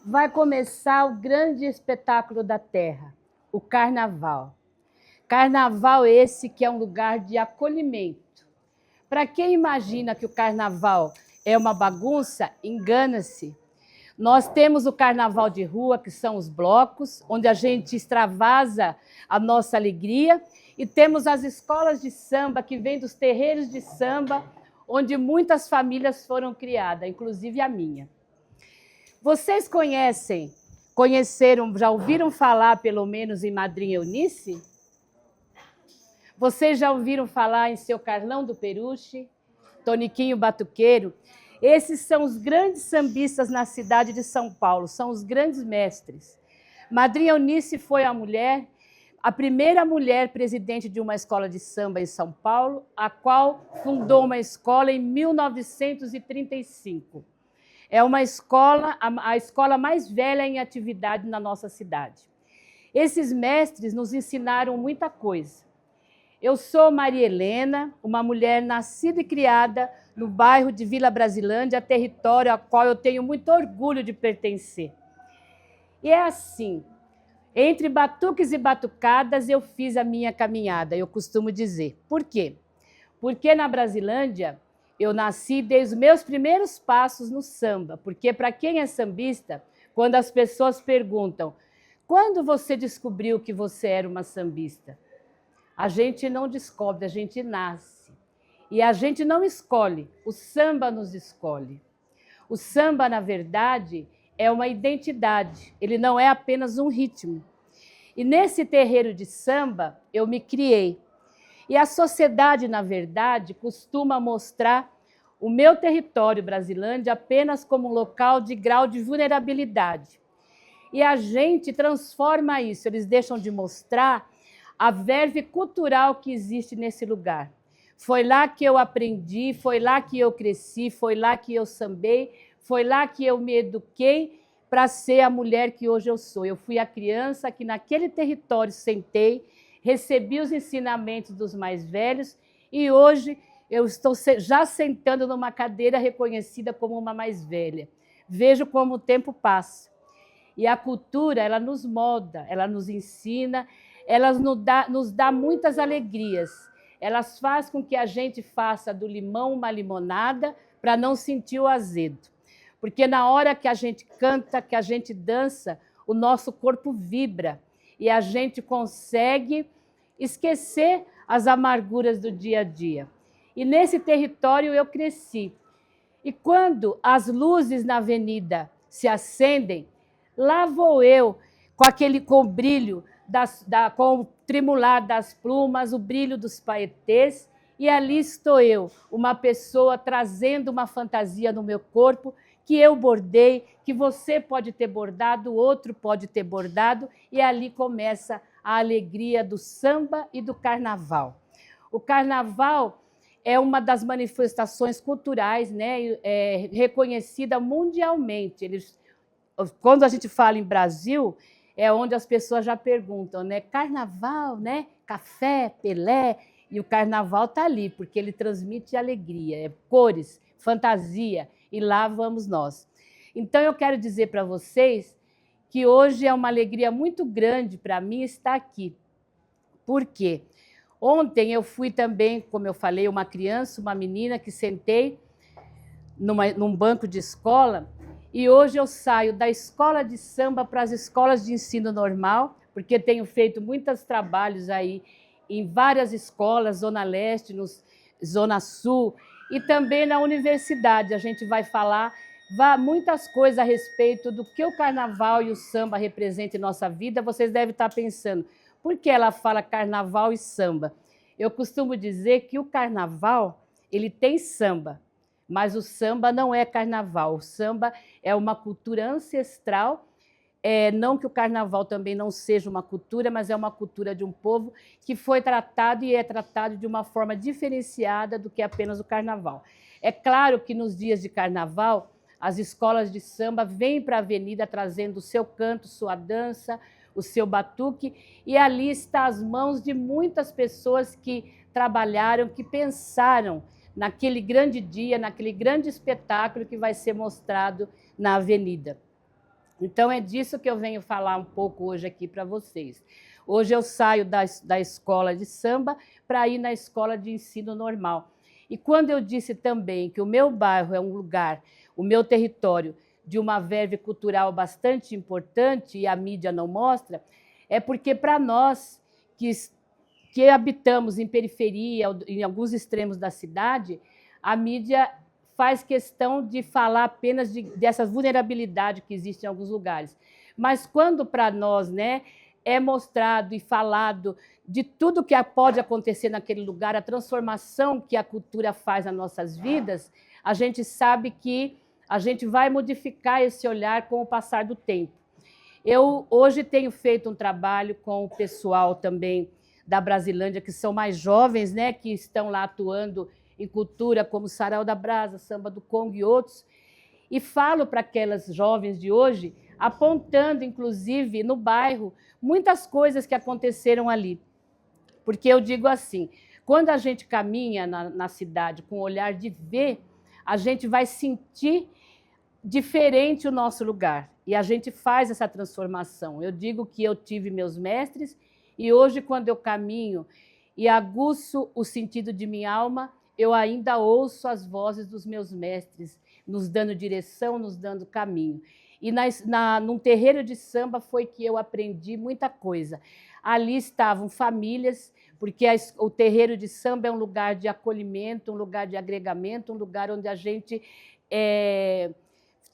vai começar o grande espetáculo da terra, o Carnaval. Carnaval esse que é um lugar de acolhimento. Para quem imagina que o Carnaval é uma bagunça, engana-se. Nós temos o Carnaval de rua, que são os blocos, onde a gente extravasa a nossa alegria, e temos as escolas de samba, que vêm dos terreiros de samba, onde muitas famílias foram criadas, inclusive a minha. Vocês conheceram, já ouviram falar, pelo menos, em Madrinha Eunice? Vocês já ouviram falar em Seu Carlão do Peruche, Toniquinho Batuqueiro? Esses são os grandes sambistas na cidade de São Paulo, são os grandes mestres. Madrinha Eunice foi a primeira mulher presidente de uma escola de samba em São Paulo, a qual fundou uma escola em 1935. É uma escola, a escola mais velha em atividade na nossa cidade. Esses mestres nos ensinaram muita coisa. Eu sou Maria Helena, uma mulher nascida e criada no bairro de Vila Brasilândia, território ao qual eu tenho muito orgulho de pertencer. E é assim, entre batuques e batucadas eu fiz a minha caminhada, eu costumo dizer. Por quê? Porque na Brasilândia eu nasci desde os meus primeiros passos no samba, porque para quem é sambista, quando as pessoas perguntam quando você descobriu que você era uma sambista? A gente não descobre, a gente nasce. E a gente não escolhe, o samba nos escolhe. O samba, na verdade, é uma identidade, ele não é apenas um ritmo. E nesse terreiro de samba, eu me criei. E a sociedade, na verdade, costuma mostrar o meu território, Brasilândia, apenas como um local de grau de vulnerabilidade. E a gente transforma isso, eles deixam de mostrar a verve cultural que existe nesse lugar. Foi lá que eu aprendi, foi lá que eu cresci, foi lá que eu sambei, foi lá que eu me eduquei para ser a mulher que hoje eu sou. Eu fui a criança que naquele território sentei, recebi os ensinamentos dos mais velhos e hoje eu estou já sentando numa cadeira reconhecida como uma mais velha. Vejo como o tempo passa. E a cultura, ela nos molda, ela nos ensina, ela nos dá muitas alegrias. Elas fazem com que a gente faça do limão uma limonada para não sentir o azedo. Porque na hora que a gente canta, que a gente dança, o nosso corpo vibra e a gente consegue esquecer as amarguras do dia a dia. E nesse território eu cresci. E quando as luzes na avenida se acendem, lá vou eu, com o brilho, com o tremular das plumas, o brilho dos paetês, e ali estou eu, uma pessoa trazendo uma fantasia no meu corpo, que eu bordei, que você pode ter bordado, o outro pode ter bordado, e ali começa a alegria do samba e do carnaval. O carnaval é uma das manifestações culturais, né, reconhecida mundialmente. Quando a gente fala em Brasil, é onde as pessoas já perguntam, né? Carnaval, né? Café, Pelé, e o carnaval está ali, porque ele transmite alegria, cores, fantasia, e lá vamos nós. Então eu quero dizer para vocês que hoje é uma alegria muito grande para mim estar aqui. Por quê? Ontem eu fui também, como eu falei, uma criança, uma menina que sentei num banco de escola. E hoje eu saio da escola de samba para as escolas de ensino normal, porque tenho feito muitos trabalhos aí em várias escolas, Zona Leste, Zona Sul, e também na universidade. A gente vai falar muitas coisas a respeito do que o carnaval e o samba representam em nossa vida. Vocês devem estar pensando, por que ela fala carnaval e samba? Eu costumo dizer que o carnaval, ele tem samba, mas o samba não é carnaval. O samba é uma cultura ancestral, não que o carnaval também não seja uma cultura, mas é uma cultura de um povo que foi tratado e é tratado de uma forma diferenciada do que apenas o carnaval. É claro que nos dias de carnaval, as escolas de samba vêm para a avenida trazendo o seu canto, sua dança, o seu batuque, e ali está as mãos de muitas pessoas que trabalharam, que pensaram naquele grande dia, naquele grande espetáculo que vai ser mostrado na avenida. Então, é disso que eu venho falar um pouco hoje aqui para vocês. Hoje eu saio da escola de samba para ir na escola de ensino normal. E quando eu disse também que o meu bairro é um lugar, o meu território, de uma verve cultural bastante importante e a mídia não mostra, é porque para nós que habitamos em periferia, em alguns extremos da cidade, a mídia faz questão de falar apenas dessa vulnerabilidade que existe em alguns lugares. Mas quando para nós, né, é mostrado e falado de tudo que pode acontecer naquele lugar, a transformação que a cultura faz nas nossas vidas, a gente sabe que a gente vai modificar esse olhar com o passar do tempo. Eu hoje tenho feito um trabalho com o pessoal também da Brasilândia, que são mais jovens, né, que estão lá atuando em cultura como Sarau da Brasa, Samba do Congo e outros, e falo para aquelas jovens de hoje, apontando, inclusive, no bairro, muitas coisas que aconteceram ali. Porque eu digo assim, quando a gente caminha na cidade com o olhar de ver, a gente vai sentir diferente o nosso lugar. E a gente faz essa transformação. Eu digo que eu tive meus mestres e hoje, quando eu caminho e aguço o sentido de minha alma, eu ainda ouço as vozes dos meus mestres, nos dando direção, nos dando caminho. E num terreiro de samba foi que eu aprendi muita coisa. Ali estavam famílias, porque o terreiro de samba é um lugar de acolhimento, um lugar de agregamento, um lugar onde a gente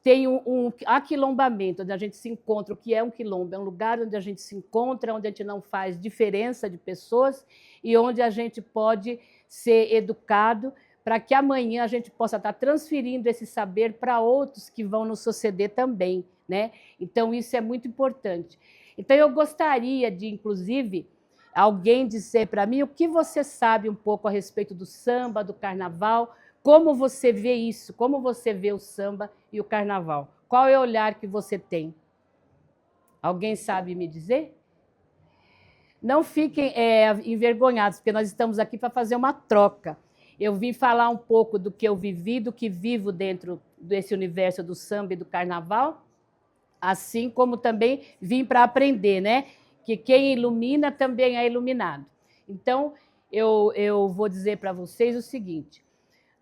tem um aquilombamento, onde a gente se encontra. O que é um quilombo? É um lugar onde a gente se encontra, onde a gente não faz diferença de pessoas e onde a gente pode ser educado para que amanhã a gente possa estar transferindo esse saber para outros que vão nos suceder também, né? Então, isso é muito importante. Então, eu gostaria de, inclusive, alguém dizer para mim o que você sabe um pouco a respeito do samba, do carnaval, como você vê isso, como você vê o samba e o carnaval. Qual é o olhar que você tem? Alguém sabe me dizer? Não fiquem envergonhados, porque nós estamos aqui para fazer uma troca. Eu vim falar um pouco do que eu vivi, do que vivo dentro desse universo do samba e do carnaval, assim como também vim para aprender, né? Que quem ilumina também é iluminado. Então, eu vou dizer para vocês o seguinte.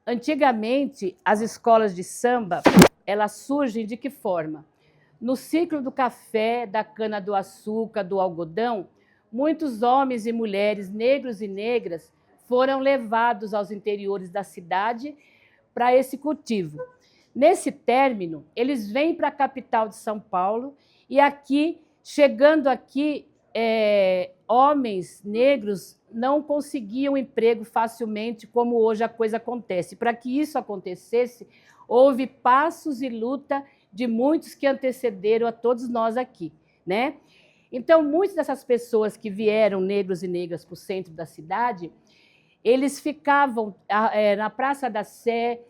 Antigamente, as escolas de samba, elas surgem de que forma? No ciclo do café, da cana-do-açúcar, do algodão, muitos homens e mulheres, negros e negras, foram levados aos interiores da cidade para esse cultivo. Nesse término, eles vêm para a capital de São Paulo e aqui, chegando aqui, homens negros não conseguiam emprego facilmente, como hoje a coisa acontece. Para que isso acontecesse, houve passos e luta de muitos que antecederam a todos nós aqui, né? Então, muitas dessas pessoas que vieram, negros e negras, para o centro da cidade, eles ficavam na Praça da Sé,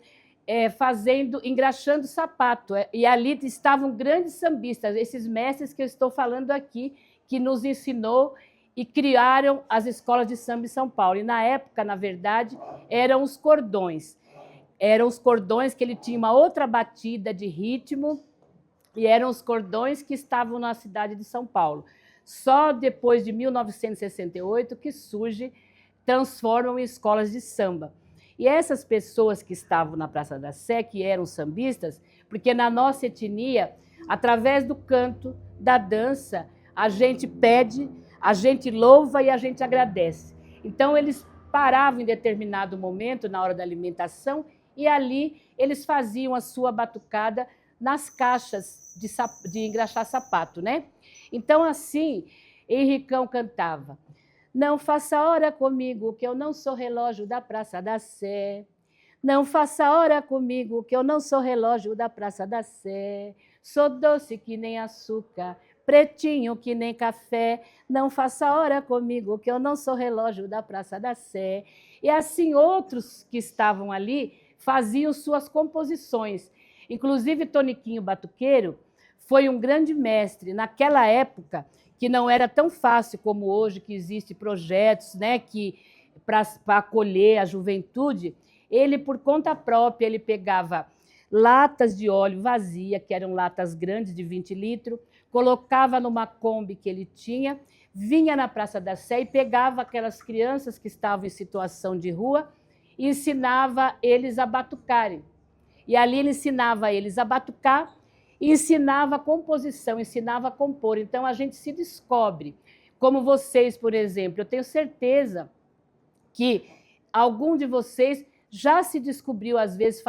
engraxando sapato. E ali estavam grandes sambistas, esses mestres que eu estou falando aqui, que nos ensinou e criaram as escolas de samba em São Paulo. E, na época, na verdade, eram os cordões. Eram os cordões que ele tinha uma outra batida de ritmo, e eram os cordões que estavam na cidade de São Paulo. Só depois de 1968 que transformam em escolas de samba. E essas pessoas que estavam na Praça da Sé, que eram sambistas, porque na nossa etnia, através do canto, da dança, a gente pede, a gente louva e a gente agradece. Então, eles paravam em determinado momento, na hora da alimentação, e ali eles faziam a sua batucada nas caixas de engraxar sapato, né? Então, assim, Henricão cantava: não faça hora comigo, que eu não sou relógio da Praça da Sé. Não faça hora comigo, que eu não sou relógio da Praça da Sé. Sou doce que nem açúcar, pretinho que nem café. Não faça hora comigo, que eu não sou relógio da Praça da Sé. E assim, outros que estavam ali faziam suas composições. Inclusive, Toniquinho Batuqueiro foi um grande mestre. Naquela época, que não era tão fácil como hoje, que existem projetos, né, para acolher a juventude, ele, por conta própria, ele pegava latas de óleo vazia, que eram latas grandes de 20 litros, colocava numa Kombi que ele tinha, vinha na Praça da Sé e pegava aquelas crianças que estavam em situação de rua e ensinava eles a batucarem. E ali ele ensinava eles a batucar e ensinava a composição, ensinava a compor. Então, a gente se descobre. Como vocês, por exemplo, eu tenho certeza que algum de vocês já se descobriu, às vezes,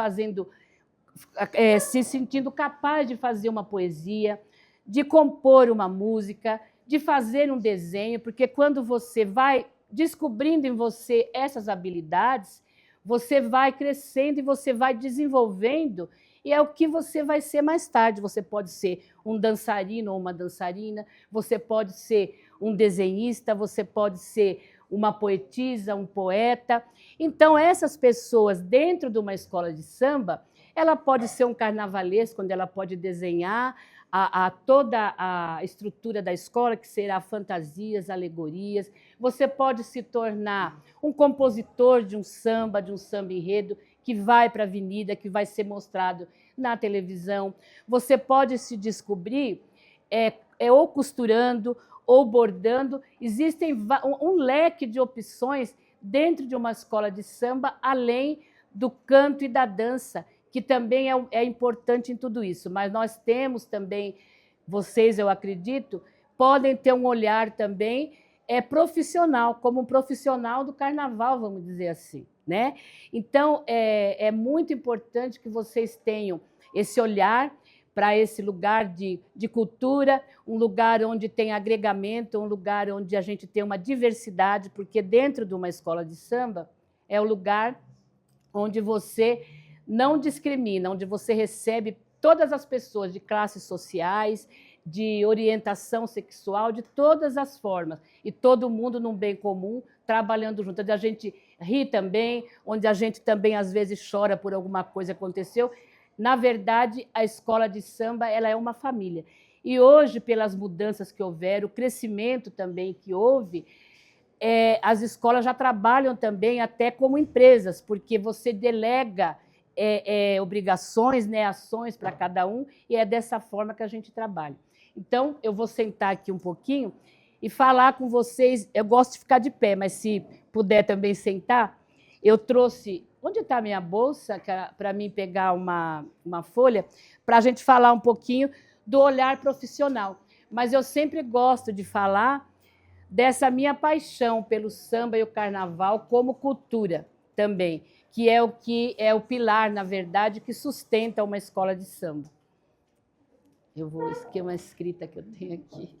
se sentindo capaz de fazer uma poesia, de compor uma música, de fazer um desenho, porque quando você vai descobrindo em você essas habilidades, você vai crescendo e você vai desenvolvendo, e é o que você vai ser mais tarde. Você pode ser um dançarino ou uma dançarina, você pode ser um desenhista, você pode ser uma poetisa, um poeta. Então, essas pessoas, dentro de uma escola de samba, ela pode ser um carnavalesco, onde ela pode desenhar toda a estrutura da escola, que será fantasias, alegorias. Você pode se tornar um compositor de um samba enredo, que vai para a avenida, que vai ser mostrado na televisão. Você pode se descobrir ou costurando, ou bordando. Existem um leque de opções dentro de uma escola de samba, além do canto e da dança, que também é importante em tudo isso. Mas nós temos também, vocês, eu acredito, podem ter um olhar também profissional, como um profissional do carnaval, vamos dizer assim, né? Então, é muito importante que vocês tenham esse olhar para esse lugar de cultura, um lugar onde tem agregamento, um lugar onde a gente tem uma diversidade, porque dentro de uma escola de samba é o lugar onde você não discrimina, onde você recebe todas as pessoas de classes sociais, de orientação sexual, de todas as formas, e todo mundo num bem comum, trabalhando junto, onde a gente ri também, onde a gente também às vezes chora por alguma coisa que aconteceu. Na verdade, a escola de samba ela é uma família. E hoje, pelas mudanças que houveram, o crescimento também que houve, as escolas já trabalham também até como empresas, porque você delega obrigações, né, ações para cada um, e é dessa forma que a gente trabalha. Então, eu vou sentar aqui um pouquinho e falar com vocês. Eu gosto de ficar de pé, mas se puder também sentar, eu trouxe... Onde está a minha bolsa, para mim pegar uma folha, para a gente falar um pouquinho do olhar profissional. Mas eu sempre gosto de falar dessa minha paixão pelo samba e o carnaval como cultura também, que é o pilar, na verdade, que sustenta uma escola de samba. Eu vou esquecer uma escrita que eu tenho aqui.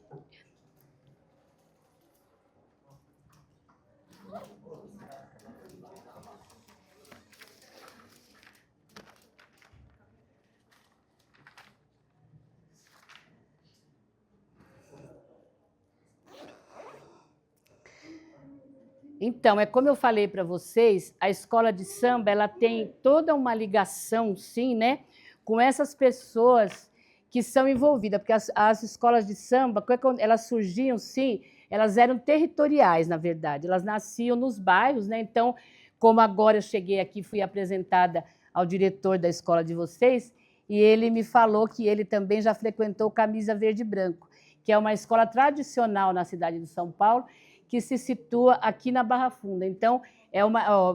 Então, como eu falei para vocês, a escola de samba ela tem toda uma ligação, sim, né, com essas pessoas que são envolvidas, porque as escolas de samba, elas surgiam, sim, elas eram territoriais, na verdade, elas nasciam nos bairros, né? Então, como agora eu cheguei aqui, fui apresentada ao diretor da escola de vocês, e ele me falou que ele também já frequentou Camisa Verde e Branco, que é uma escola tradicional na cidade de São Paulo, que se situa aqui na Barra Funda. Então,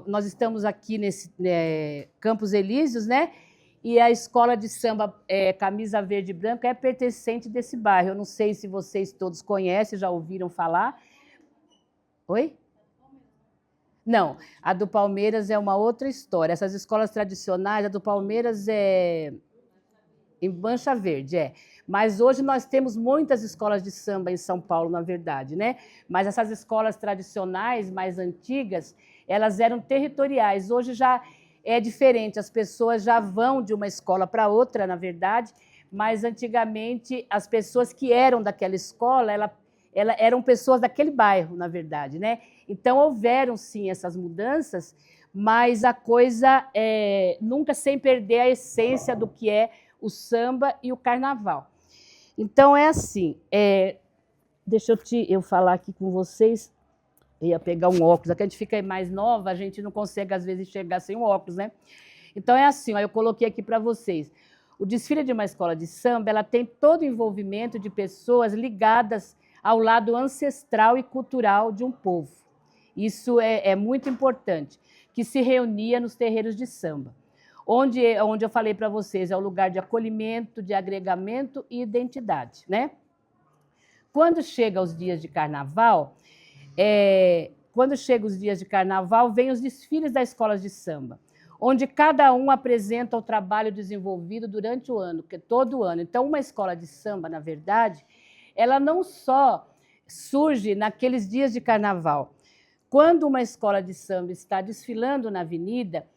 nós estamos aqui nesse Campos Elíseos, né? E a escola de samba Camisa Verde e Branco é pertencente desse bairro. Eu não sei se vocês todos conhecem, já ouviram falar. Oi? Não, a do Palmeiras é uma outra história. Essas escolas tradicionais, a do Palmeiras é em Mancha Verde, Mas hoje nós temos muitas escolas de samba em São Paulo, na verdade, né? Mas essas escolas tradicionais, mais antigas, elas eram territoriais. Hoje já é diferente, as pessoas já vão de uma escola para outra, na verdade, mas antigamente as pessoas que eram daquela escola, eram pessoas daquele bairro, na verdade, né? Então houveram sim essas mudanças, mas a coisa nunca sem perder a essência do que é o samba e o carnaval. Então, é assim, deixa eu falar aqui com vocês, eu ia pegar um óculos, aqui a gente fica mais nova, a gente não consegue, às vezes, enxergar sem o óculos, né? Então é assim, ó, eu coloquei aqui para vocês. O desfile de uma escola de samba, ela tem todo o envolvimento de pessoas ligadas ao lado ancestral e cultural de um povo. Isso é muito importante, que se reunia nos terreiros de samba, onde eu falei para vocês, é o lugar de acolhimento, de agregamento e identidade, né? Quando chega os dias de carnaval, vem os desfiles das escolas de samba, onde cada um apresenta o trabalho desenvolvido durante o ano, que é todo ano. Então, uma escola de samba, na verdade, ela não só surge naqueles dias de carnaval. Quando uma escola de samba está desfilando na avenida,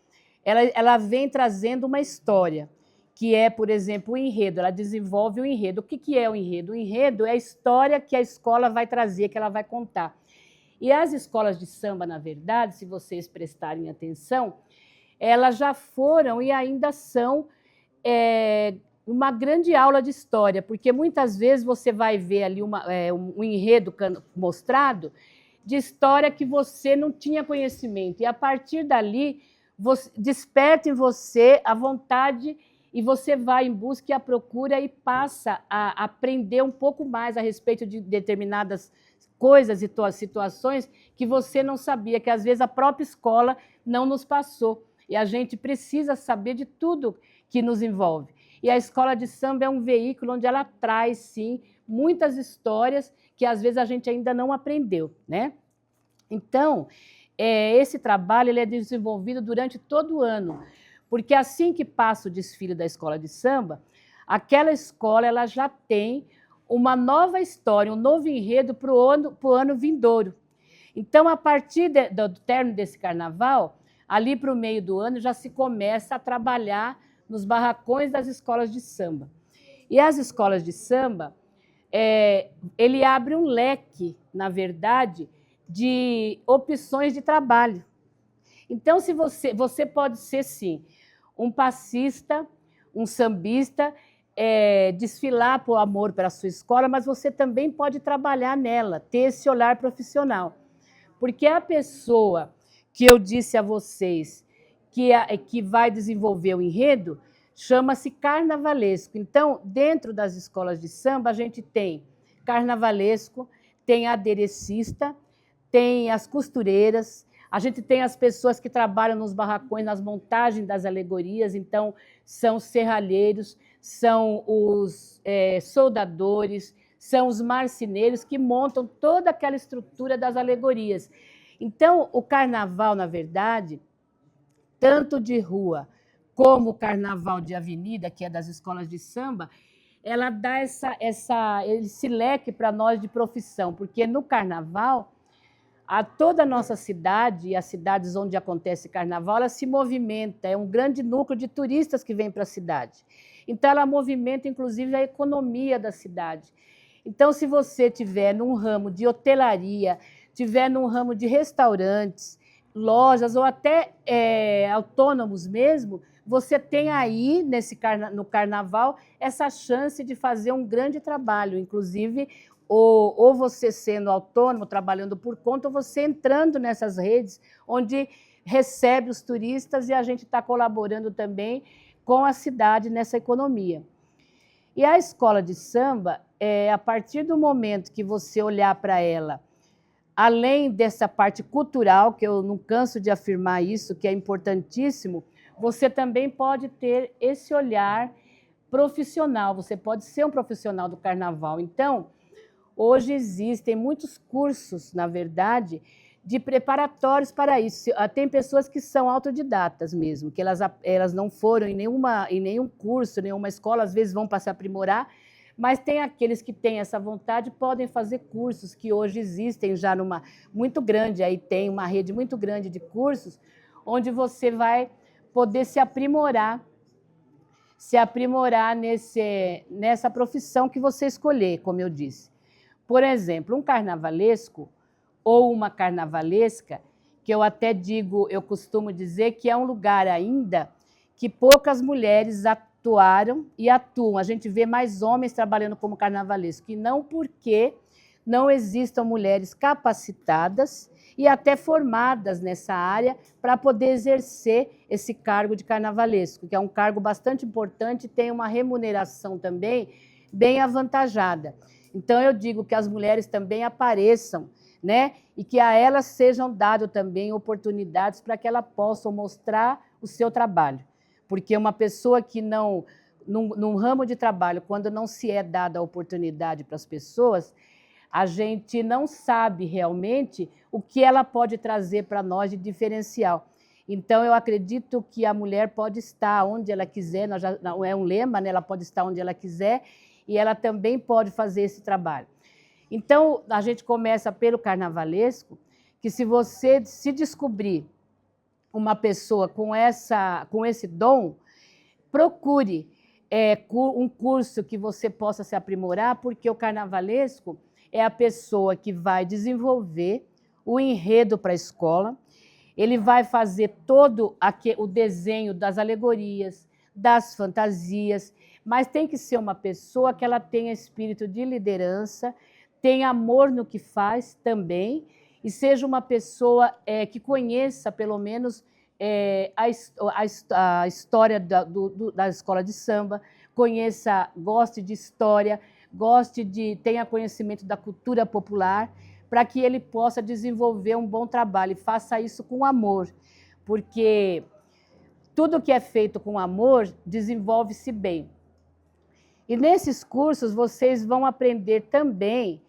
ela vem trazendo uma história, que é, por exemplo, o enredo. Ela desenvolve o enredo. O que é o enredo? O enredo é a história que a escola vai trazer, que ela vai contar. E as escolas de samba, na verdade, se vocês prestarem atenção, elas já foram e ainda são uma grande aula de história, porque muitas vezes você vai ver ali um enredo mostrado de história que você não tinha conhecimento. E, a partir dali, desperta em você a vontade e você vai em busca e à procura e passa a aprender um pouco mais a respeito de determinadas coisas e situações que você não sabia, que às vezes a própria escola não nos passou. E a gente precisa saber de tudo que nos envolve. E a escola de samba é um veículo onde ela traz, sim, muitas histórias que às vezes a gente ainda não aprendeu, né? Então, esse trabalho ele é desenvolvido durante todo o ano, porque assim que passa o desfile da escola de samba, aquela escola ela já tem uma nova história, um novo enredo para o ano vindouro. Então, a partir do término desse carnaval, ali para o meio do ano, já se começa a trabalhar nos barracões das escolas de samba. E as escolas de samba, ele abre um leque, na verdade, de opções de trabalho. Então, se você pode ser, sim, um passista, um sambista, desfilar por amor pela sua escola, mas você também pode trabalhar nela, ter esse olhar profissional. Porque a pessoa que eu disse a vocês que vai desenvolver o enredo chama-se carnavalesco. Então, dentro das escolas de samba, a gente tem carnavalesco, tem aderecista, tem as costureiras, a gente tem as pessoas que trabalham nos barracões, nas montagens das alegorias, então são os serralheiros, são os soldadores, são os marceneiros que montam toda aquela estrutura das alegorias. Então, o carnaval, na verdade, tanto de rua como o carnaval de avenida, que é das escolas de samba, ela dá esse leque para nós de profissão, porque no carnaval, toda a nossa cidade e as cidades onde acontece carnaval, ela se movimenta, é um grande núcleo de turistas que vem para a cidade. Então, ela movimenta, inclusive, a economia da cidade. Então, se você tiver num ramo de hotelaria, tiver num ramo de restaurantes, lojas ou até autônomos mesmo, você tem aí, no carnaval, essa chance de fazer um grande trabalho, inclusive ou você sendo autônomo, trabalhando por conta, ou você entrando nessas redes onde recebe os turistas e a gente está colaborando também com a cidade nessa economia. E a escola de samba, a partir do momento que você olhar para ela, além dessa parte cultural, que eu não canso de afirmar isso, que é importantíssimo, você também pode ter esse olhar profissional, você pode ser um profissional do carnaval. Então, hoje existem muitos cursos, na verdade, de preparatórios para isso. Tem pessoas que são autodidatas mesmo, que elas não foram em nenhum curso, nenhuma escola, às vezes vão para se aprimorar, mas tem aqueles que têm essa vontade, podem fazer cursos que hoje existem já muito grande, aí tem uma rede muito grande de cursos, onde você vai poder se aprimorar nessa profissão que você escolher, como eu disse. Por exemplo, um carnavalesco ou uma carnavalesca, que eu até digo, eu costumo dizer que é um lugar ainda que poucas mulheres atuaram e atuam. A gente vê mais homens trabalhando como carnavalesco, e não porque não existam mulheres capacitadas e até formadas nessa área para poder exercer esse cargo de carnavalesco, que é um cargo bastante importante e tem uma remuneração também bem avantajada. Então, eu digo que as mulheres também apareçam, né? E que a elas sejam dadas também oportunidades para que elas possam mostrar o seu trabalho. Porque uma pessoa que não, num ramo de trabalho, quando não se é dada a oportunidade para as pessoas, a gente não sabe realmente o que ela pode trazer para nós de diferencial. Então, eu acredito que a mulher pode estar onde ela quiser, não é um lema, né? Ela pode estar onde ela quiser e ela também pode fazer esse trabalho. Então, a gente começa pelo carnavalesco, que se você se descobrir uma pessoa com esse dom, procure um curso que você possa se aprimorar, porque o carnavalesco é a pessoa que vai desenvolver o enredo para a escola, ele vai fazer todo o desenho das alegorias, das fantasias, mas tem que ser uma pessoa que ela tenha espírito de liderança, tenha amor no que faz também, e seja uma pessoa que conheça, pelo menos, a história da escola de samba, goste de história, tenha conhecimento da cultura popular, para que ele possa desenvolver um bom trabalho e faça isso com amor, porque tudo que é feito com amor desenvolve-se bem. E nesses cursos vocês vão aprender também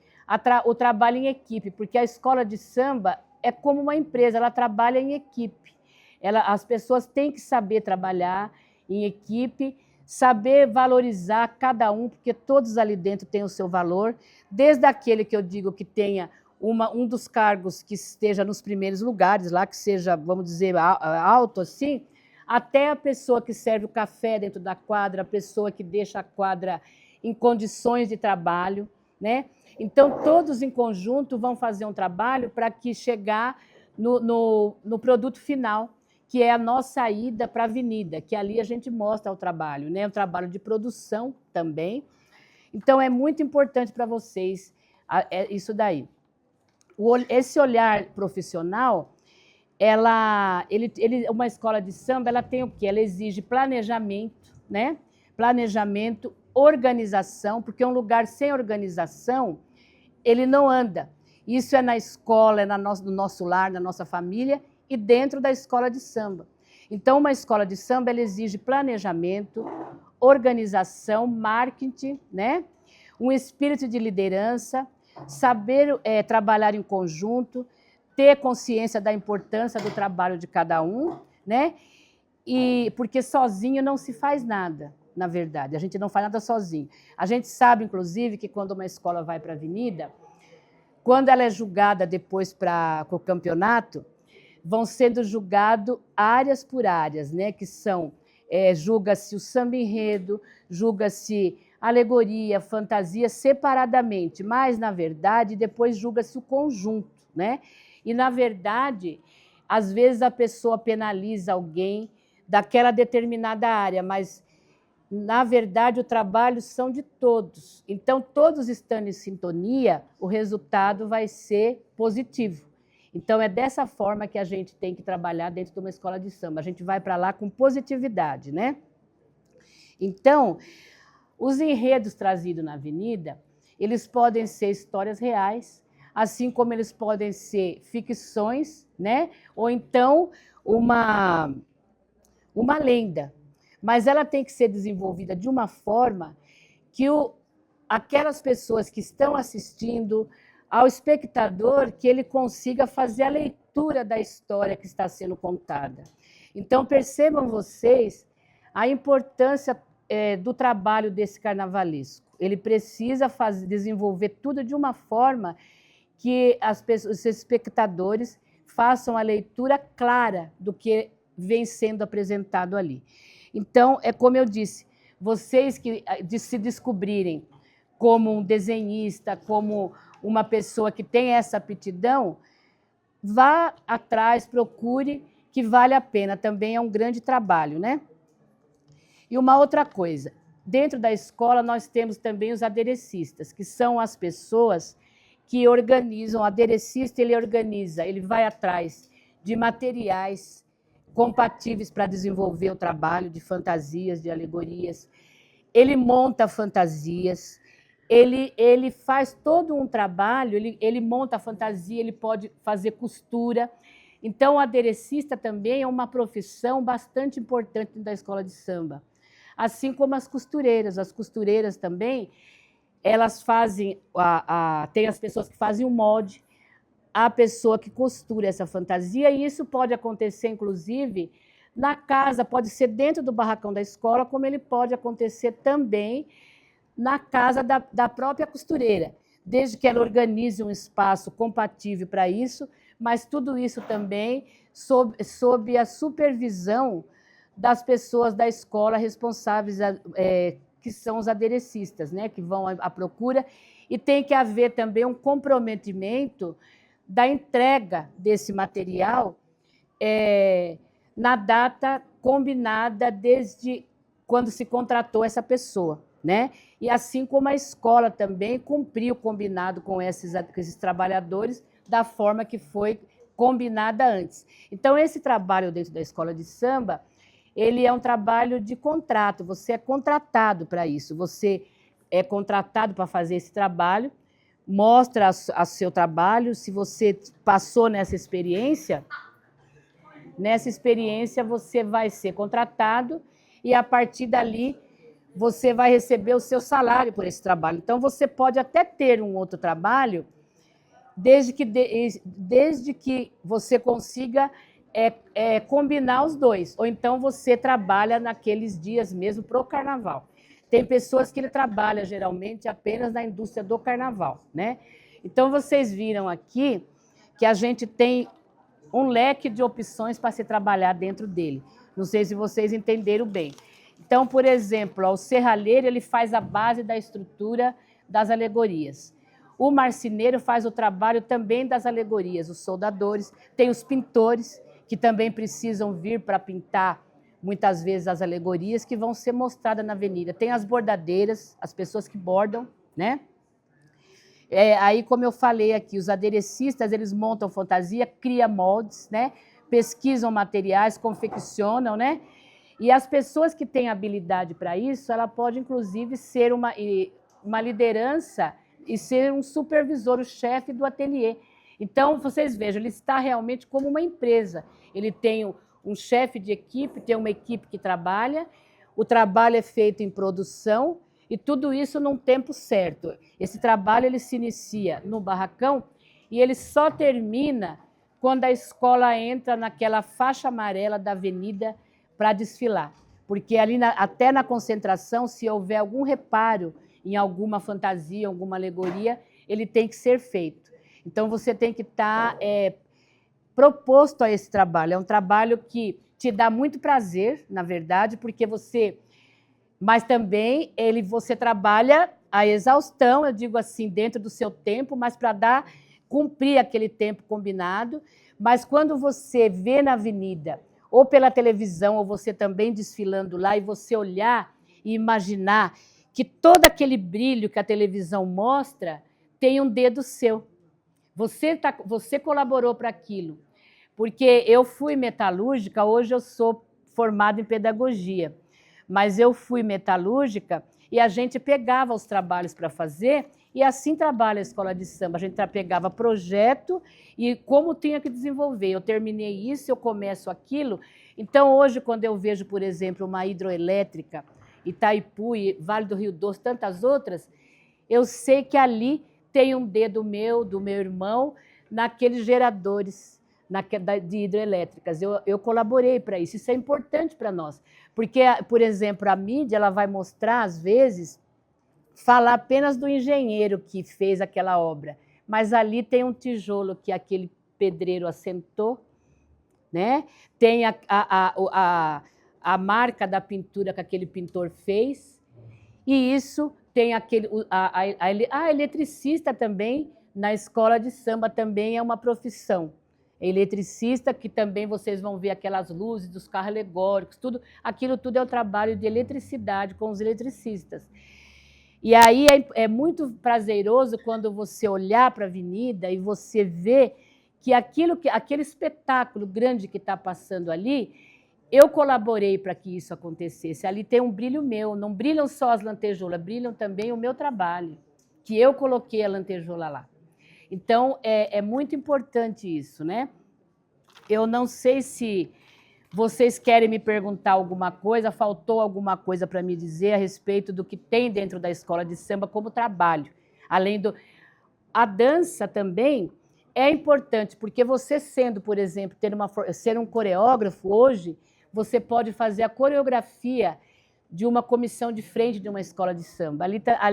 o trabalho em equipe, porque a escola de samba é como uma empresa, ela trabalha em equipe. As pessoas têm que saber trabalhar em equipe, saber valorizar cada um, porque todos ali dentro têm o seu valor, desde aquele que eu digo que tenha um dos cargos que esteja nos primeiros lugares, lá que seja, vamos dizer, alto assim, até a pessoa que serve o café dentro da quadra, a pessoa que deixa a quadra em condições de trabalho, né? Então, todos em conjunto vão fazer um trabalho para que chegar no produto final, que é a nossa ida para a avenida, que ali a gente mostra o trabalho, né? O trabalho de produção também. Então, é muito importante para vocês isso daí. Esse olhar profissional, uma escola de samba, ela tem o quê? Ela exige planejamento, né? Planejamento, organização, porque um lugar sem organização, ele não anda. Isso é na escola, é no nosso lar, na nossa família e dentro da escola de samba. Então, uma escola de samba, ela exige planejamento, organização, marketing, né? Um espírito de liderança, saber trabalhar em conjunto, ter consciência da importância do trabalho de cada um, né? Porque sozinho não se faz nada, na verdade, a gente não faz nada sozinho. A gente sabe, inclusive, que quando uma escola vai para a avenida, quando ela é julgada depois para o campeonato, vão sendo julgados áreas por áreas, né? Que são, julga-se o samba enredo, julga-se alegoria, fantasia separadamente, mas, na verdade, depois julga-se o conjunto, né? E, na verdade, às vezes a pessoa penaliza alguém daquela determinada área, mas, na verdade, o trabalho são de todos. Então, todos estando em sintonia, o resultado vai ser positivo. Então, é dessa forma que a gente tem que trabalhar dentro de uma escola de samba. A gente vai para lá com positividade, né? Então, os enredos trazidos na avenida, eles podem ser histórias reais, assim como eles podem ser ficções, né? Ou então uma lenda. Mas ela tem que ser desenvolvida de uma forma que aquelas pessoas que estão assistindo, ao espectador, que ele consiga fazer a leitura da história que está sendo contada. Então, percebam vocês a importância do trabalho desse carnavalesco. Ele precisa desenvolver tudo de uma forma que os espectadores façam a leitura clara do que vem sendo apresentado ali. Então, é como eu disse, vocês que se descobrirem como um desenhista, como uma pessoa que tem essa aptidão, vá atrás, procure, que vale a pena. Também é um grande trabalho, né? E uma outra coisa, dentro da escola nós temos também os aderecistas, que são as pessoas que organizam, o aderecista ele organiza, ele vai atrás de materiais compatíveis para desenvolver o trabalho de fantasias, de alegorias. Ele monta fantasias, ele faz todo um trabalho, ele monta a fantasia, ele pode fazer costura. Então, o aderecista também é uma profissão bastante importante da escola de samba. Assim como as costureiras. As costureiras também, elas fazem, tem as pessoas que fazem o molde, a pessoa que costura essa fantasia, e isso pode acontecer, inclusive, na casa, pode ser dentro do barracão da escola, como ele pode acontecer também na casa da própria costureira, desde que ela organize um espaço compatível para isso, mas tudo isso também sob a supervisão das pessoas da escola responsáveis, que são os aderecistas, né, que vão à procura, e tem que haver também um comprometimento da entrega desse material na data combinada desde quando se contratou essa pessoa, né? E assim como a escola também cumpriu o combinado com esses trabalhadores da forma que foi combinada antes. Então, esse trabalho dentro da escola de samba, ele é um trabalho de contrato, você é contratado para isso, você é contratado para fazer esse trabalho, mostra o seu trabalho, se você passou nessa experiência você vai ser contratado e, a partir dali, você vai receber o seu salário por esse trabalho. Então, você pode até ter um outro trabalho, desde que você consiga combinar os dois, ou então você trabalha naqueles dias mesmo para o carnaval. Tem pessoas que trabalham, geralmente, apenas na indústria do carnaval, né? Então, vocês viram aqui que a gente tem um leque de opções para se trabalhar dentro dele. Não sei se vocês entenderam bem. Então, por exemplo, o serralheiro ele faz a base da estrutura das alegorias. O marceneiro faz o trabalho também das alegorias, os soldadores, tem os pintores, que também precisam vir para pintar, muitas vezes, as alegorias que vão ser mostradas na avenida. Tem as bordadeiras, as pessoas que bordam, né? Aí, como eu falei aqui, os aderecistas, eles montam fantasia, criam moldes, né? Pesquisam materiais, confeccionam, né? E as pessoas que têm habilidade para isso, ela pode, inclusive, ser uma liderança e ser um supervisor, o chefe do ateliê. Então, vocês vejam, ele está realmente como uma empresa. Ele tem um chefe de equipe, tem uma equipe que trabalha, o trabalho é feito em produção, e tudo isso num tempo certo. Esse trabalho ele se inicia no barracão e ele só termina quando a escola entra naquela faixa amarela da avenida para desfilar. Porque ali, até na concentração, se houver algum reparo em alguma fantasia, alguma alegoria, ele tem que ser feito. Então, você tem que estar proposto a esse trabalho. É um trabalho que te dá muito prazer, na verdade, porque mas também você trabalha a exaustão, eu digo assim, dentro do seu tempo, mas para cumprir aquele tempo combinado. Mas quando você vê na avenida, ou pela televisão, ou você também desfilando lá, e você olhar e imaginar que todo aquele brilho que a televisão mostra tem um dedo seu. Você colaborou para aquilo. Porque eu fui metalúrgica, hoje eu sou formada em pedagogia. Mas eu fui metalúrgica e a gente pegava os trabalhos para fazer, e assim trabalha a escola de samba. A gente pegava projeto e como tinha que desenvolver. Eu terminei isso, eu começo aquilo. Então, hoje, quando eu vejo, por exemplo, uma hidroelétrica, Itaipu, Vale do Rio Doce, tantas outras, eu sei que ali tem um dedo meu, do meu irmão, naqueles geradores de hidrelétricas. Eu colaborei para isso. Isso é importante para nós. Porque, por exemplo, a mídia ela vai mostrar, às vezes, falar apenas do engenheiro que fez aquela obra. Mas ali tem um tijolo que aquele pedreiro assentou, né? Tem a marca da pintura que aquele pintor fez. E isso tem a eletricista também, na escola de samba também é uma profissão. Eletricista, que também vocês vão ver aquelas luzes dos carros alegóricos, aquilo tudo é o trabalho de eletricidade com os eletricistas. E aí é muito prazeroso quando você olhar para a avenida e você vê que aquele espetáculo grande que está passando ali, eu colaborei para que isso acontecesse. Ali tem um brilho meu, não brilham só as lantejoulas, brilham também o meu trabalho, que eu coloquei a lantejoula lá. Então, é muito importante isso, né? Eu não sei se vocês querem me perguntar alguma coisa, faltou alguma coisa para me dizer a respeito do que tem dentro da escola de samba como trabalho. Além do... A dança também é importante, porque você sendo, por exemplo, ser um coreógrafo hoje, você pode fazer a coreografia de uma comissão de frente de uma escola de samba.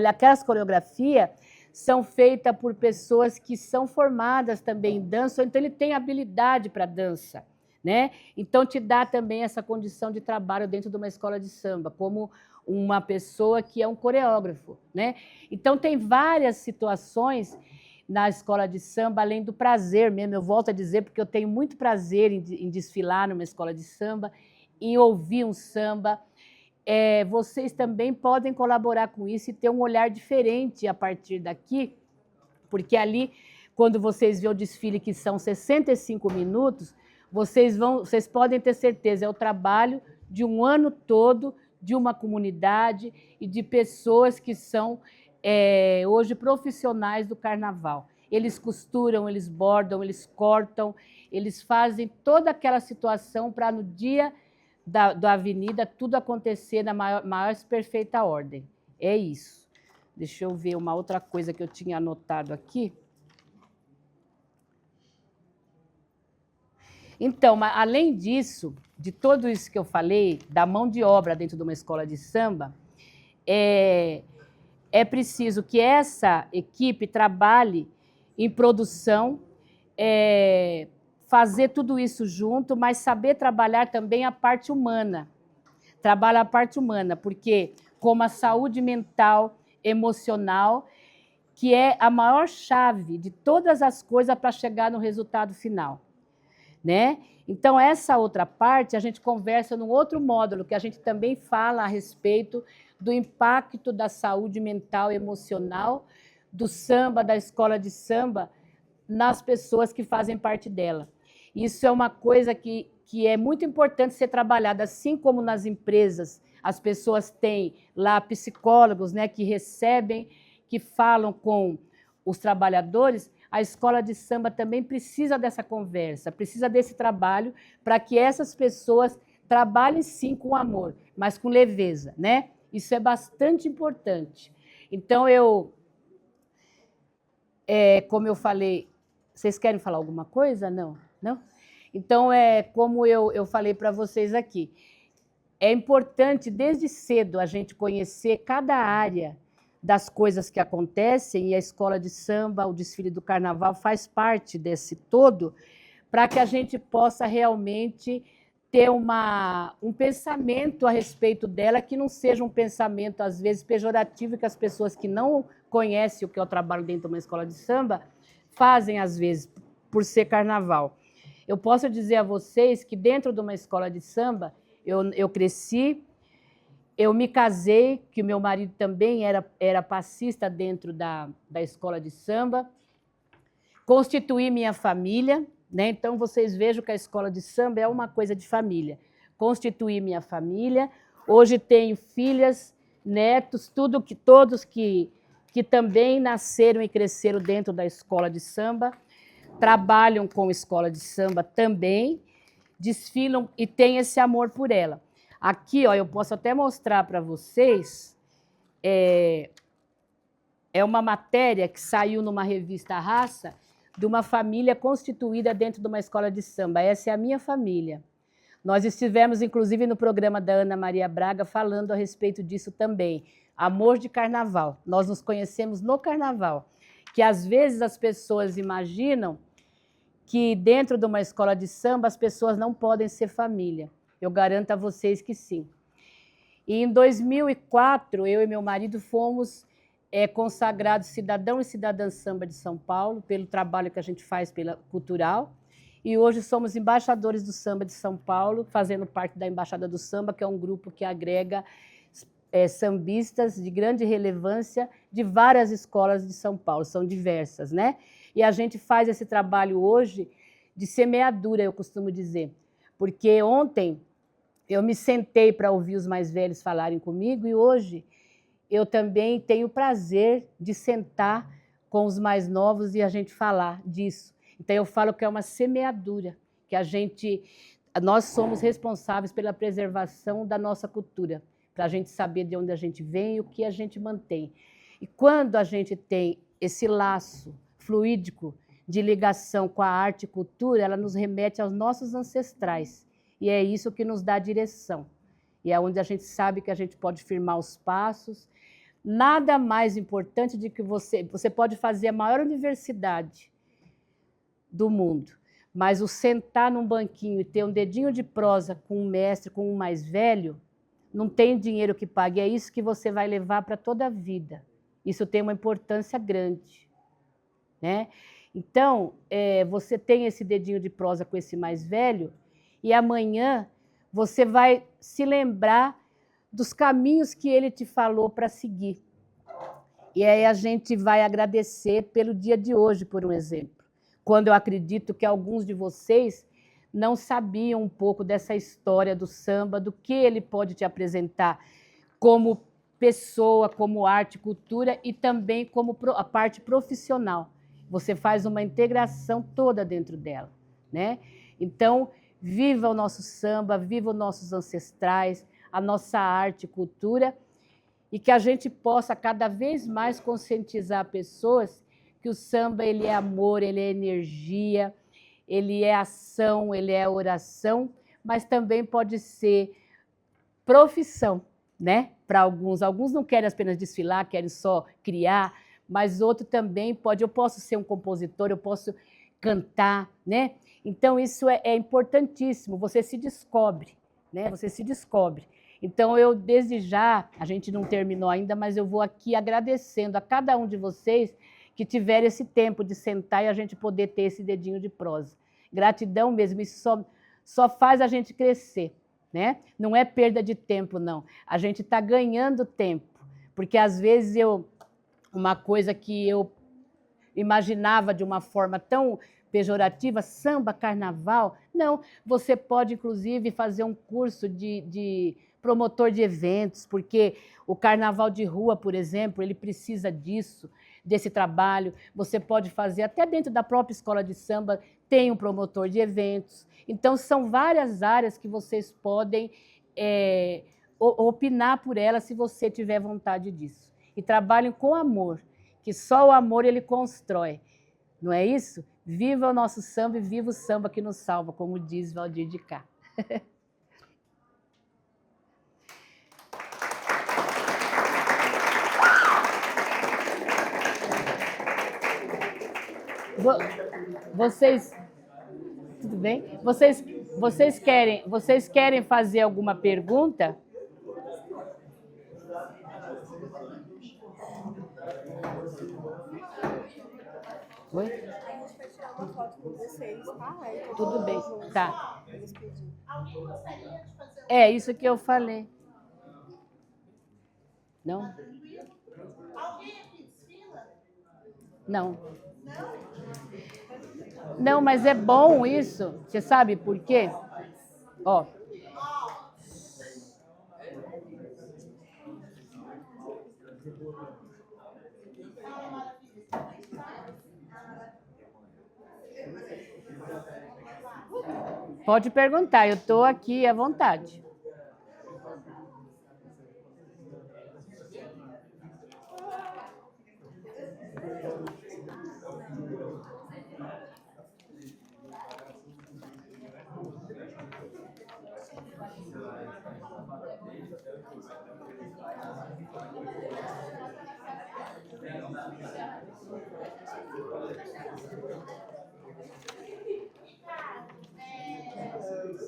Aquelas coreografias são feitas por pessoas que são formadas também em dança, então ele tem habilidade para dança, né? Então te dá também essa condição de trabalho dentro de uma escola de samba, como uma pessoa que é um coreógrafo, né? Então tem várias situações na escola de samba, além do prazer mesmo, eu volto a dizer, porque eu tenho muito prazer em desfilar numa escola de samba, em ouvir um samba. Vocês também podem colaborar com isso e ter um olhar diferente a partir daqui, porque ali, quando vocês veem o desfile, que são 65 minutos, vocês podem ter certeza, é o trabalho de um ano todo, de uma comunidade e de pessoas que são hoje profissionais do carnaval. Eles costuram, eles bordam, eles cortam, eles fazem toda aquela situação para no dia da avenida tudo acontecer na mais perfeita ordem. É isso. Deixa eu ver uma outra coisa que eu tinha anotado aqui. Então, além disso, de tudo isso que eu falei, da mão de obra dentro de uma escola de samba, é preciso que essa equipe trabalhe em produção, fazer tudo isso junto, mas saber trabalhar também a parte humana. Trabalha a parte humana, porque como a saúde mental, emocional, que é a maior chave de todas as coisas para chegar no resultado final, né? Então, essa outra parte, a gente conversa num outro módulo, que a gente também fala a respeito do impacto da saúde mental e emocional do samba, da escola de samba, nas pessoas que fazem parte dela. Isso é uma coisa que é muito importante ser trabalhada, assim como nas empresas, as pessoas têm lá psicólogos, né, que recebem, que falam com os trabalhadores, a escola de samba também precisa dessa conversa, precisa desse trabalho para que essas pessoas trabalhem sim com amor, mas com leveza, né? Isso é bastante importante. Então, como eu falei, vocês querem falar alguma coisa? Não? Não? Então, como eu falei para vocês aqui, é importante desde cedo a gente conhecer cada área das coisas que acontecem, e a escola de samba, o desfile do carnaval faz parte desse todo, para que a gente possa realmente ter um pensamento a respeito dela que não seja um pensamento, às vezes, pejorativo, que as pessoas que não conhecem o que é o trabalho dentro de uma escola de samba fazem, às vezes, por ser carnaval. Eu posso dizer a vocês que dentro de uma escola de samba, eu cresci, eu me casei, que o meu marido também era passista dentro da escola de samba, constituí minha família, né? Então vocês vejam que a escola de samba é uma coisa de família. Constituí minha família, hoje tenho filhas, netos, todos que também nasceram e cresceram dentro da escola de samba, trabalham com escola de samba também, desfilam e têm esse amor por ela. Aqui, ó, eu posso até mostrar para vocês, é uma matéria que saiu numa revista Raça, de uma família constituída dentro de uma escola de samba. Essa é a minha família. Nós estivemos, inclusive, no programa da Ana Maria Braga, falando a respeito disso também. Amor de carnaval. Nós nos conhecemos no carnaval. Que, às vezes, as pessoas imaginam que dentro de uma escola de samba as pessoas não podem ser família. Eu garanto a vocês que sim. E em 2004, eu e meu marido fomos consagrados cidadão e cidadã samba de São Paulo, pelo trabalho que a gente faz pela cultural. E hoje somos embaixadores do samba de São Paulo, fazendo parte da Embaixada do Samba, que é um grupo que agrega sambistas de grande relevância de várias escolas de São Paulo, são diversas, né? E a gente faz esse trabalho hoje de semeadura, eu costumo dizer, porque ontem eu me sentei para ouvir os mais velhos falarem comigo e hoje eu também tenho o prazer de sentar com os mais novos e a gente falar disso. Então eu falo que é uma semeadura, que nós somos responsáveis pela preservação da nossa cultura, para a gente saber de onde a gente vem e o que a gente mantém. E quando a gente tem esse laço fluídico de ligação com a arte e cultura, ela nos remete aos nossos ancestrais. E é isso que nos dá direção. E é onde a gente sabe que a gente pode firmar os passos. Nada mais importante do que você pode fazer a maior universidade do mundo, mas o sentar num banquinho e ter um dedinho de prosa com um mestre, com um mais velho, não tem dinheiro que pague. É isso que você vai levar para toda a vida. Isso tem uma importância grande, né? Então, você tem esse dedinho de prosa com esse mais velho e amanhã você vai se lembrar dos caminhos que ele te falou para seguir. E aí a gente vai agradecer pelo dia de hoje, por um exemplo. Quando eu acredito que alguns de vocês não sabiam um pouco dessa história do samba, do que ele pode te apresentar como pessoa, como arte, cultura e também como a parte profissional. Você faz uma integração toda dentro dela, né? Então, viva o nosso samba, viva os nossos ancestrais, a nossa arte e cultura, e que a gente possa cada vez mais conscientizar pessoas que o samba ele é amor, ele é energia, ele é ação, ele é oração, mas também pode ser profissão, né? Para alguns. Alguns não querem apenas desfilar, querem só criar, mas outro também pode. Eu posso ser um compositor, eu posso cantar, né? Então, isso é importantíssimo, você se descobre, né? Você se descobre. Então, eu, desde já, a gente não terminou ainda, mas eu vou aqui agradecendo a cada um de vocês que tiver esse tempo de sentar e a gente poder ter esse dedinho de prosa. Gratidão mesmo, isso só faz a gente crescer, né? Não é perda de tempo, não. A gente está ganhando tempo, porque às vezes uma coisa que eu imaginava de uma forma tão pejorativa, samba, carnaval, não, você pode inclusive fazer um curso de promotor de eventos, porque o carnaval de rua, por exemplo, ele precisa disso, desse trabalho. Você pode fazer, até dentro da própria escola de samba, tem um promotor de eventos. Então, são várias áreas que vocês podem opinar por elas se você tiver vontade disso. E trabalhem com amor, que só o amor ele constrói. Não é isso? Viva o nosso samba e viva o samba que nos salva, como diz Valdir de Cá. Vocês, tudo bem? Vocês querem fazer alguma pergunta? Oi? A gente vai tirar uma foto com vocês, tá? Tudo bem, tá. Alguém gostaria de fazer Isso que eu falei. Não? Alguém aqui desfila? Não. Não, mas é bom isso. Você sabe por quê? Ó. Pode perguntar, eu estou aqui à vontade.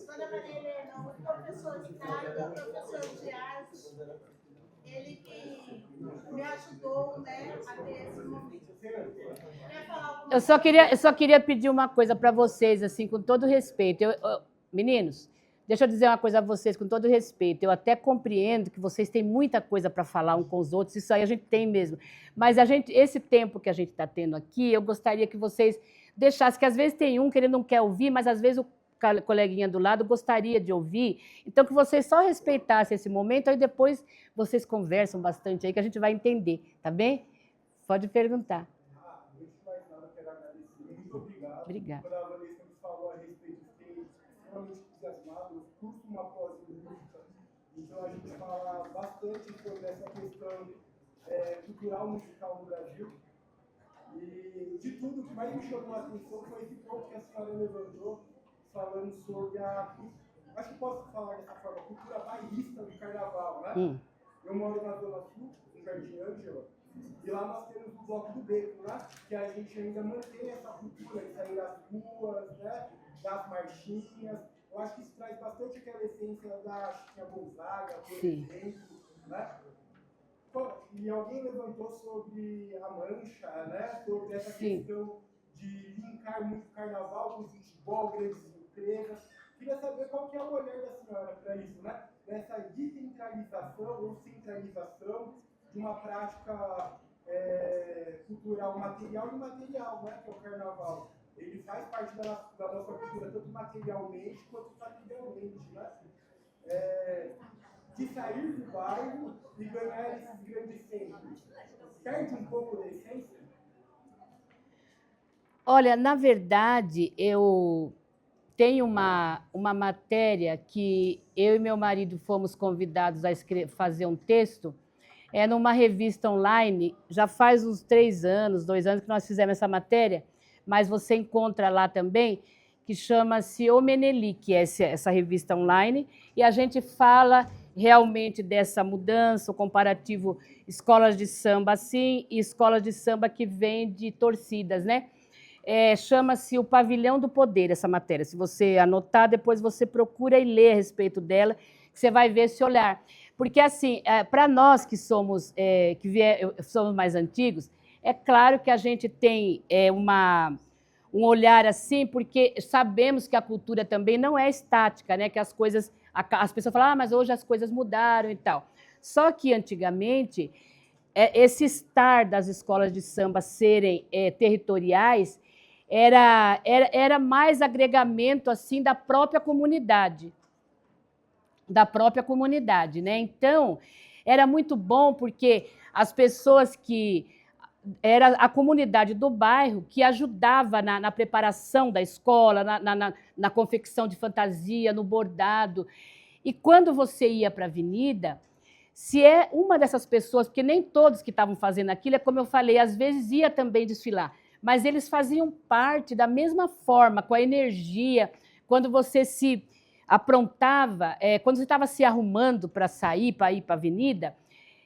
Dona Maria Helena, o professor Ricardo, o professor de arte, ele que me ajudou, né, a ter esse momento. Eu só queria pedir uma coisa para vocês, assim, com todo respeito. Meninos, Deixa eu dizer uma coisa a vocês, com todo respeito. Eu até compreendo que vocês têm muita coisa para falar um com os outros, isso aí a gente tem mesmo. Mas esse tempo que a gente está tendo aqui, eu gostaria que vocês deixassem, que às vezes tem um que ele não quer ouvir, mas às vezes o coleguinha do lado gostaria de ouvir. Então, que vocês só respeitassem esse momento, aí depois vocês conversam bastante aí, que a gente vai entender, tá bem? Pode perguntar. Antes de mais nada, quero agradecer. Muito obrigado. Obrigada. Quando a Vanessa nos falou a respeito, fiquei extremamente entusiasmado. Eu curso uma pós-música, então a gente fala bastante sobre essa questão cultural musical no Brasil. E de tudo, o que mais me chamou a atenção foi esse ponto que a senhora levantou, falando sobre acho que posso falar dessa forma, a cultura bairrista do carnaval, né? Eu moro na Zona Sul, no Jardim Ângela, e lá nós temos o Bloco do Beco, né? Que a gente ainda mantém essa cultura de sair das ruas, né? Das marchinhas. Eu acho que isso traz bastante aquela essência da Chiquinha Gonzaga, por exemplo, né? E alguém levantou sobre a mancha, né? Sobre essa questão de linkar muito carnaval com futebol, grandes empresas. Queria saber qual que é o olhar da senhora para isso, né? Nessa descentralização ou centralização de uma prática cultural material e imaterial, né? Que é o carnaval. Ele faz parte da nossa cultura, tanto materialmente quanto materialmente, né? De sair do bairro e ganhar esses grandes centros. Perde um pouco da essência? Olha, na verdade, eu tenho uma matéria que eu e meu marido fomos convidados a fazer um texto, numa revista online, já faz uns 3 anos, 2 anos que nós fizemos essa matéria, mas você encontra lá também, que chama-se O Menelik, essa revista online, e a gente fala realmente dessa mudança, o comparativo escolas de samba assim e escolas de samba que vêm de torcidas, né? Chama-se O Pavilhão do Poder, essa matéria. Se você anotar, depois você procura e lê a respeito dela, que você vai ver esse olhar. Porque, assim, para nós que somos mais antigos, é claro que a gente tem um olhar assim, porque sabemos que a cultura também não é estática, né? Que as pessoas falam, mas hoje as coisas mudaram e tal. Só que antigamente, esse estar das escolas de samba serem territoriais era mais agregamento assim da própria comunidade. Né? Então, era muito bom porque as pessoas era a comunidade do bairro que ajudava na preparação da escola, na confecção de fantasia, no bordado. E quando você ia para a avenida, se uma dessas pessoas, porque nem todos que estavam fazendo aquilo, como eu falei, às vezes ia também desfilar, mas eles faziam parte da mesma forma, com a energia, quando você se aprontava, quando você estava se arrumando para sair, para ir para a avenida,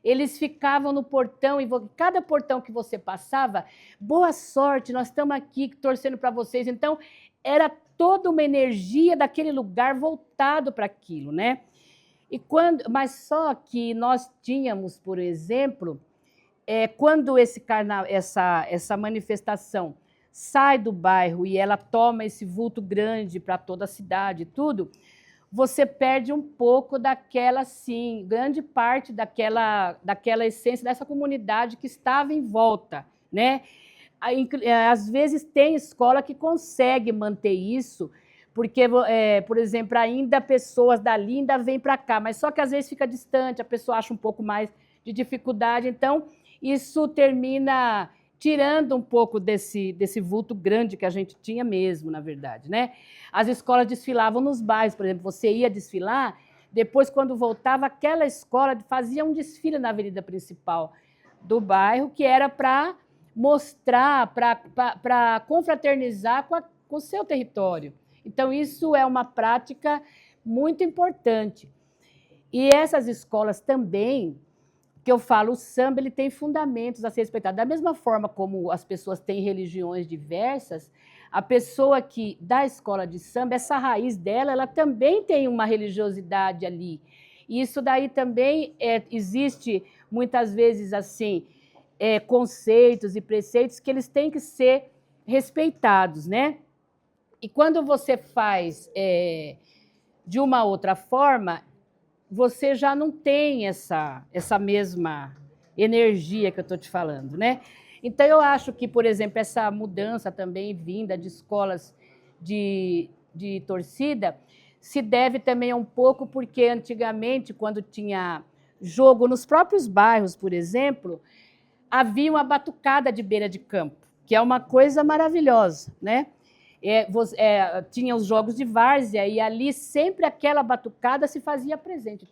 eles ficavam no portão, e cada portão que você passava, boa sorte, nós estamos aqui torcendo para vocês. Então, era toda uma energia daquele lugar voltado para aquilo, né? Mas só que nós tínhamos, por exemplo, quando essa manifestação sai do bairro e ela toma esse vulto grande para toda a cidade e tudo, você perde um pouco daquela, sim, grande parte daquela essência dessa comunidade que estava em volta, né? Às vezes tem escola que consegue manter isso, porque, por exemplo, ainda pessoas dali ainda vêm para cá, mas só que às vezes fica distante, a pessoa acha um pouco mais de dificuldade, então isso termina tirando um pouco desse vulto grande que a gente tinha mesmo, na verdade, né? As escolas desfilavam nos bairros, por exemplo, você ia desfilar, depois, quando voltava, aquela escola fazia um desfile na avenida principal do bairro, que era para mostrar, para confraternizar com o seu território. Então, isso é uma prática muito importante. E essas escolas também, que eu falo, o samba ele tem fundamentos a ser respeitado. Da mesma forma como as pessoas têm religiões diversas, a pessoa da escola de samba, essa raiz dela, ela também tem uma religiosidade ali. E isso daí também existe, muitas vezes, assim, conceitos e preceitos que eles têm que ser respeitados, né? E quando você faz de uma outra forma, você já não tem essa mesma energia que eu estou te falando, né? Então, eu acho que, por exemplo, essa mudança também vinda de escolas de torcida se deve também a um pouco porque antigamente, quando tinha jogo nos próprios bairros, por exemplo, havia uma batucada de beira de campo, que é uma coisa maravilhosa, né? Tinha os jogos de várzea e ali sempre aquela batucada se fazia presente.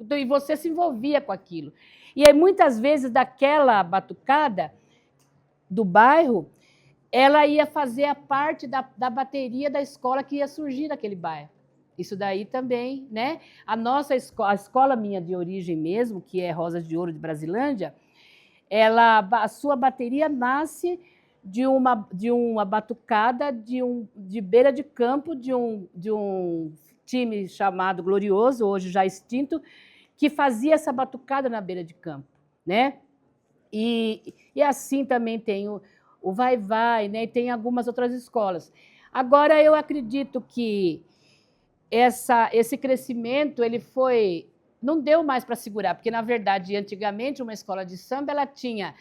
E você se envolvia com aquilo. E aí, muitas vezes, daquela batucada do bairro, ela ia fazer a parte da bateria da escola que ia surgir naquele bairro. Isso daí também, né? A nossa escola, a escola minha de origem mesmo, que é Rosas de Ouro de Brasilândia, a sua bateria nasce de uma batucada de beira de campo de um time chamado Glorioso, hoje já extinto, que fazia essa batucada na beira de campo, né? E assim também tem o Vai-Vai, né? E tem algumas outras escolas. Agora, eu acredito que esse crescimento ele não deu mais para segurar, porque, na verdade, antigamente, uma escola de samba ela tinha,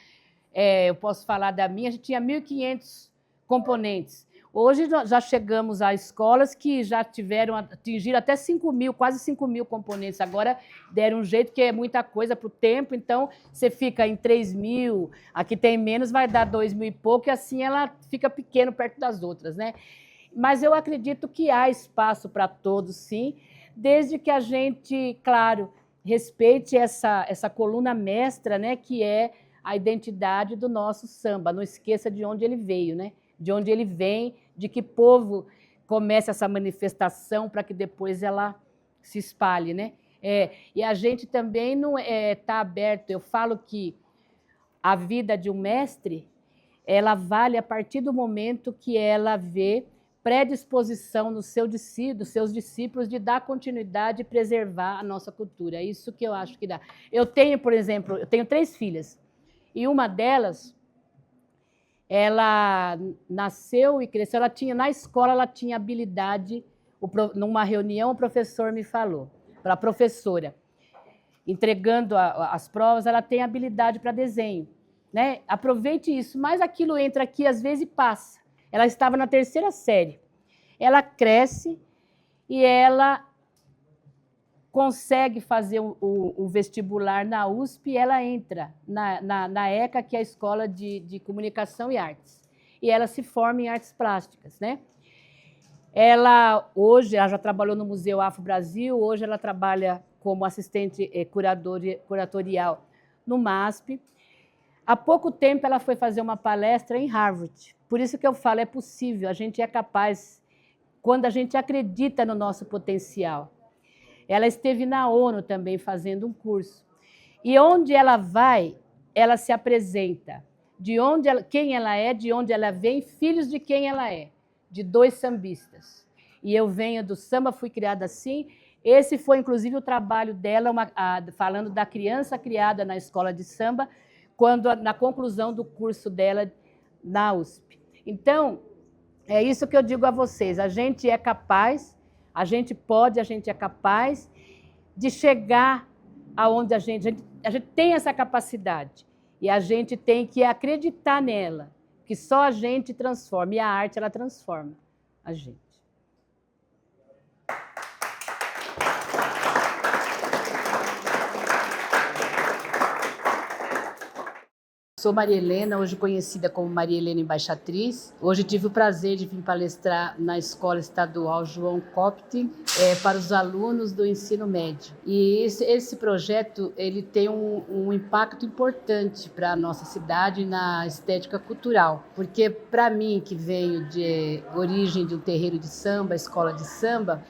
eu posso falar da minha, a gente tinha 1.500 componentes. Hoje já chegamos a escolas que já atingiram até 5.000, quase 5.000 componentes. Agora deram um jeito que é muita coisa para o tempo, então você fica em 3.000, aqui tem menos, vai dar 2.000 e pouco, e assim ela fica pequeno perto das outras, né? Mas eu acredito que há espaço para todos, sim, desde que a gente, claro, respeite essa coluna mestra, né, que é a identidade do nosso samba. Não esqueça de onde ele veio, né? De onde ele vem, de que povo começa essa manifestação para que depois ela se espalhe, né? E a gente também não está aberto. Eu falo que a vida de um mestre, ela vale a partir do momento que ela vê predisposição dos seus discípulos de dar continuidade e preservar a nossa cultura. É isso que eu acho que dá. Eu tenho, por exemplo, 3 filhas, e uma delas, ela nasceu e cresceu, na escola ela tinha habilidade, numa reunião o professor me falou, para a professora, entregando as provas, ela tem habilidade para desenho, né? Aproveite isso, mas aquilo entra aqui às vezes e passa. Ela estava na 3ª série, ela cresce e ela consegue fazer o vestibular na USP e ela entra na ECA, que é a Escola de Comunicação e Artes. E ela se forma em artes plásticas, né? Hoje, ela já trabalhou no Museu Afro Brasil, hoje ela trabalha como assistente curatorial no MASP. Há pouco tempo ela foi fazer uma palestra em Harvard. Por isso que eu falo, é possível, a gente é capaz, quando a gente acredita no nosso potencial. Ela esteve na ONU também fazendo um curso. E onde ela vai, ela se apresenta. Quem ela é, de onde ela vem, filhos de quem ela é. De 2 sambistas. E eu venho do samba, fui criada assim. Esse foi, inclusive, o trabalho dela, falando da criança criada na escola de samba, na conclusão do curso dela na USP. Então, é isso que eu digo a vocês. A gente é capaz, a gente pode, a gente é capaz de chegar aonde a gente tem essa capacidade. E a gente tem que acreditar nela, que só a gente transforma. E a arte, ela transforma a gente. Sou Maria Helena, hoje conhecida como Maria Helena Embaixatriz. Hoje tive o prazer de vir palestrar na Escola Estadual João Copte para os alunos do ensino médio. E esse projeto ele tem um impacto importante para a nossa cidade na estética cultural. Porque para mim, que venho de origem de um terreiro de samba, escola de samba,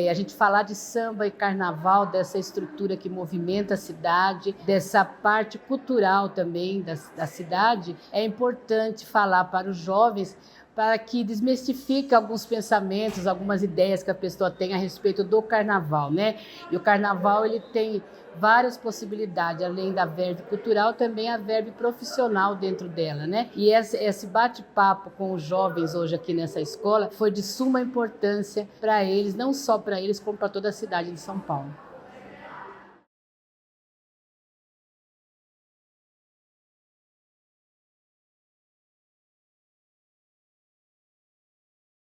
a gente falar de samba e carnaval, dessa estrutura que movimenta a cidade, dessa parte cultural também da cidade, é importante falar para os jovens, para que desmistifique alguns pensamentos, algumas ideias que a pessoa tem a respeito do carnaval, né? E o carnaval ele tem várias possibilidades, além da verve cultural, também a verve profissional dentro dela, né? E esse bate-papo com os jovens hoje aqui nessa escola foi de suma importância para eles, não só para eles, como para toda a cidade de São Paulo.